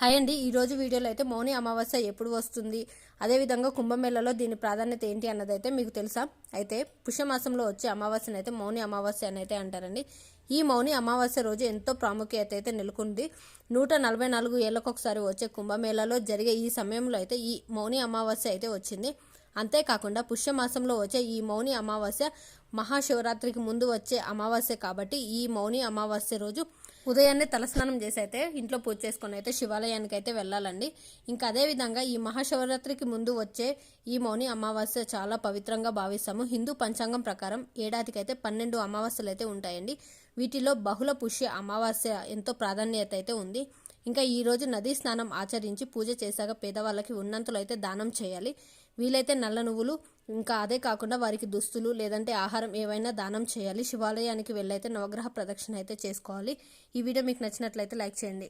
Hi అండి. ఈరోజు వీడియోలో అయితే మౌని అమావాస్య ఎప్పుడు వస్తుంది, అదేవిధంగా కుంభమేళలో దీని ప్రాధాన్యత ఏంటి అన్నదైతే మీకు తెలుసా? అయితే పుష్యమాసంలో వచ్చే అమావాస్యను అయితే మౌని అమావాస్య అని అయితే అంటారండి. ఈ మౌని అమావాస్య రోజు ఎంతో ప్రాముఖ్యత అయితే నెలకొంది. 144 ఏళ్లకొకసారి వచ్చే కుంభమేళలో జరిగే ఈ సమయంలో అయితే ఈ మౌని అమావాస్య అయితే వచ్చింది. అంతేకాకుండా పుష్యమాసంలో వచ్చే ఈ మౌని అమావాస్య మహాశివరాత్రికి ముందు వచ్చే అమావాస్య కాబట్టి ఈ మౌని అమావాస్య రోజు ఉదయాన్నే తలస్నానం చేసి అయితే ఇంట్లో పూజ చేసుకొని అయితే శివాలయానికి అయితే వెళ్ళాలండి. ఇంకా అదేవిధంగా ఈ మహాశివరాత్రికి ముందు వచ్చే ఈ మౌని అమావాస్య చాలా పవిత్రంగా భావిస్తాము. హిందూ పంచాంగం ప్రకారం ఏడాదికైతే 12 అమావాస్యలు అయితే ఉంటాయండి. వీటిలో బహుళ పుష్య అమావాస్య ఎంతో ప్రాధాన్యత అయితే ఉంది. ఇంకా ఈరోజు నదీ స్నానం ఆచరించి పూజ చేశాక పేదవాళ్ళకి ఉన్నంతలో అయితే దానం చేయాలి. వీలైతే నల్ల నువ్వులు, ఇంకా అదే కాకుండా వారికి దుస్తులు లేదంటే ఆహారం ఏవైనా దానం చేయాలి. శివాలయానికి వెళ్ళైతే నవగ్రహ ప్రదక్షిణ అయితే చేసుకోవాలి. ఈ వీడియో మీకు నచ్చినట్లయితే లైక్ చేయండి.